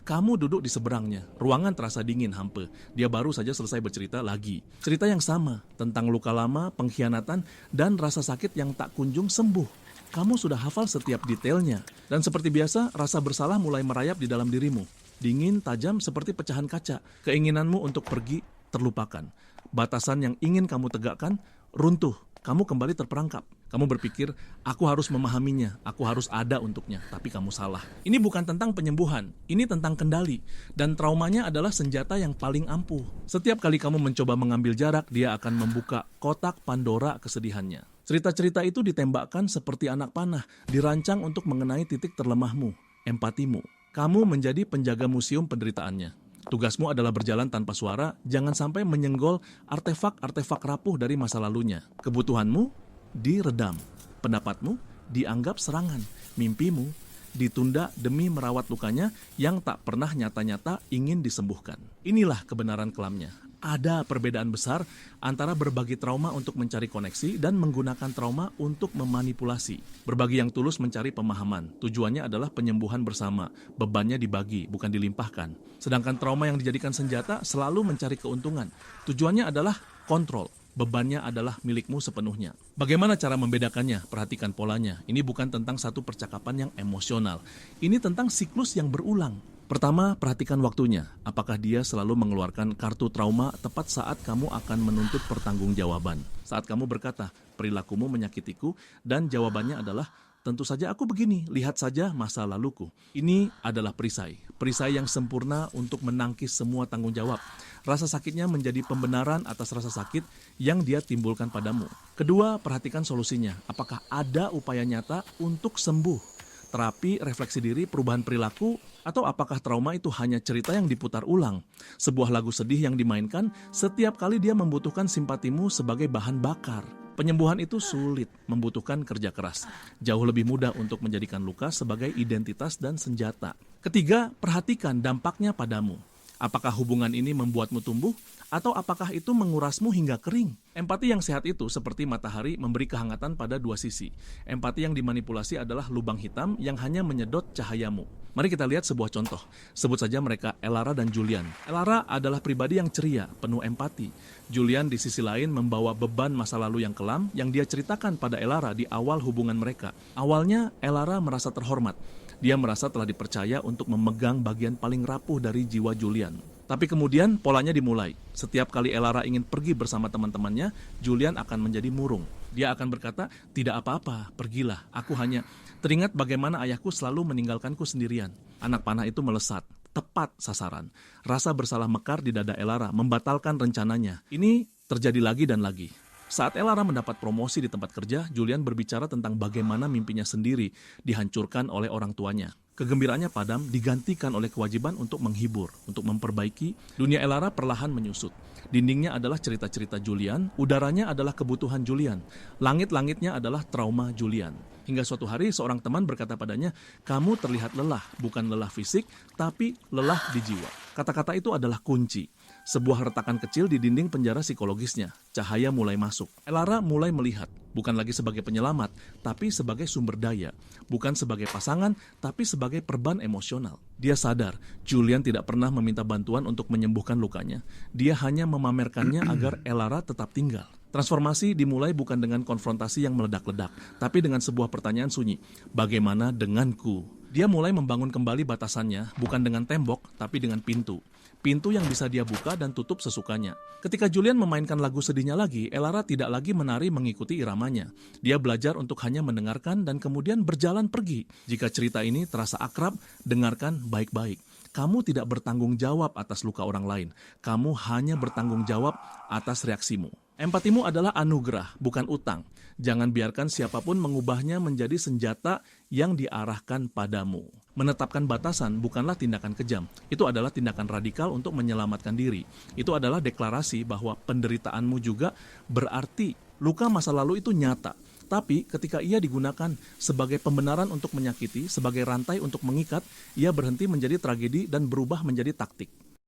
Kamu duduk di seberangnya, ruangan terasa dingin hampa. Dia baru saja selesai bercerita lagi. Cerita yang sama, tentang luka lama, pengkhianatan, dan rasa sakit yang tak kunjung sembuh. Kamu sudah hafal setiap detailnya. Dan seperti biasa, rasa bersalah mulai merayap di dalam dirimu. Dingin, tajam, seperti pecahan kaca. Keinginanmu untuk pergi, terlupakan. Batasan yang ingin kamu tegakkan, runtuh. Kamu kembali terperangkap. Kamu berpikir, aku harus memahaminya, aku harus ada untuknya, tapi kamu salah. Ini bukan tentang penyembuhan, ini tentang kendali. Dan traumanya adalah senjata yang paling ampuh. Setiap kali kamu mencoba mengambil jarak, dia akan membuka kotak Pandora kesedihannya. Cerita-cerita itu ditembakkan seperti anak panah, dirancang untuk mengenai titik terlemahmu, empatimu. Kamu menjadi penjaga museum penderitaannya. Tugasmu adalah berjalan tanpa suara, jangan sampai menyenggol artefak-artefak rapuh dari masa lalunya. Kebutuhanmu diredam, pendapatmu dianggap serangan, mimpimu ditunda demi merawat lukanya yang tak pernah nyata-nyata ingin disembuhkan. Inilah kebenaran kelamnya. Ada perbedaan besar antara berbagi trauma untuk mencari koneksi dan menggunakan trauma untuk memanipulasi. Berbagi yang tulus mencari pemahaman. Tujuannya adalah penyembuhan bersama. Bebannya dibagi, bukan dilimpahkan. Sedangkan trauma yang dijadikan senjata selalu mencari keuntungan. Tujuannya adalah kontrol. Bebannya adalah milikmu sepenuhnya. Bagaimana cara membedakannya? Perhatikan polanya. Ini bukan tentang satu percakapan yang emosional. Ini tentang siklus yang berulang. Pertama, perhatikan waktunya. Apakah dia selalu mengeluarkan kartu trauma tepat saat kamu akan menuntut pertanggungjawaban? Saat kamu berkata, perilakumu menyakitiku, dan jawabannya adalah, tentu saja aku begini, lihat saja masa laluku. Ini adalah perisai. Perisai yang sempurna untuk menangkis semua tanggung jawab. Rasa sakitnya menjadi pembenaran atas rasa sakit yang dia timbulkan padamu. Kedua, perhatikan solusinya. Apakah ada upaya nyata untuk sembuh? Terapi, refleksi diri, perubahan perilaku, atau apakah trauma itu hanya cerita yang diputar ulang? Sebuah lagu sedih yang dimainkan setiap kali dia membutuhkan simpatimu sebagai bahan bakar. Penyembuhan itu sulit, membutuhkan kerja keras. Jauh lebih mudah untuk menjadikan luka sebagai identitas dan senjata. Ketiga, perhatikan dampaknya padamu. Apakah hubungan ini membuatmu tumbuh, atau apakah itu mengurasmu hingga kering? Empati yang sehat itu seperti matahari memberi kehangatan pada dua sisi. Empati yang dimanipulasi adalah lubang hitam yang hanya menyedot cahayamu. Mari kita lihat sebuah contoh. Sebut saja mereka Elara dan Julian. Elara adalah pribadi yang ceria, penuh empati. Julian di sisi lain membawa beban masa lalu yang kelam yang dia ceritakan pada Elara di awal hubungan mereka. Awalnya Elara merasa terhormat. Dia merasa telah dipercaya untuk memegang bagian paling rapuh dari jiwa Julian. Tapi kemudian polanya dimulai. Setiap kali Elara ingin pergi bersama teman-temannya, Julian akan menjadi murung. Dia akan berkata, tidak apa-apa, pergilah. Aku hanya teringat bagaimana ayahku selalu meninggalkanku sendirian. Anak panah itu melesat. Tepat sasaran. Rasa bersalah mekar di dada Elara, membatalkan rencananya. Ini terjadi lagi dan lagi. Saat Elara mendapat promosi di tempat kerja, Julian berbicara tentang bagaimana mimpinya sendiri dihancurkan oleh orang tuanya. Kegembiraannya padam digantikan oleh kewajiban untuk menghibur, untuk memperbaiki. Dunia Elara perlahan menyusut. Dindingnya adalah cerita-cerita Julian, udaranya adalah kebutuhan Julian, langit-langitnya adalah trauma Julian. Hingga suatu hari seorang teman berkata padanya, kamu terlihat lelah, bukan lelah fisik, tapi lelah di jiwa. Kata-kata itu adalah kunci. Sebuah retakan kecil di dinding penjara psikologisnya. Cahaya mulai masuk. Elara mulai melihat, bukan lagi sebagai penyelamat, tapi sebagai sumber daya. Bukan sebagai pasangan, tapi sebagai perban emosional. Dia sadar, Julian tidak pernah meminta bantuan untuk menyembuhkan lukanya. Dia hanya memamerkannya agar Elara tetap tinggal. Transformasi dimulai bukan dengan konfrontasi yang meledak-ledak, tapi dengan sebuah pertanyaan sunyi. Bagaimana denganku? Dia mulai membangun kembali batasannya, bukan dengan tembok, tapi dengan pintu. Pintu yang bisa dia buka dan tutup sesukanya. Ketika Julian memainkan lagu sedihnya lagi, Elara tidak lagi menari mengikuti iramanya. Dia belajar untuk hanya mendengarkan dan kemudian berjalan pergi. Jika cerita ini terasa akrab, dengarkan baik-baik. Kamu tidak bertanggung jawab atas luka orang lain. Kamu hanya bertanggung jawab atas reaksimu. Empatimu adalah anugerah, bukan utang. Jangan biarkan siapapun mengubahnya menjadi senjata yang diarahkan padamu. Menetapkan batasan bukanlah tindakan kejam. Itu adalah tindakan radikal untuk menyelamatkan diri. Itu adalah deklarasi bahwa penderitaanmu juga berarti luka masa lalu itu nyata. Tapi ketika ia digunakan sebagai pembenaran untuk menyakiti, sebagai rantai untuk mengikat, ia berhenti menjadi tragedi dan berubah menjadi taktik.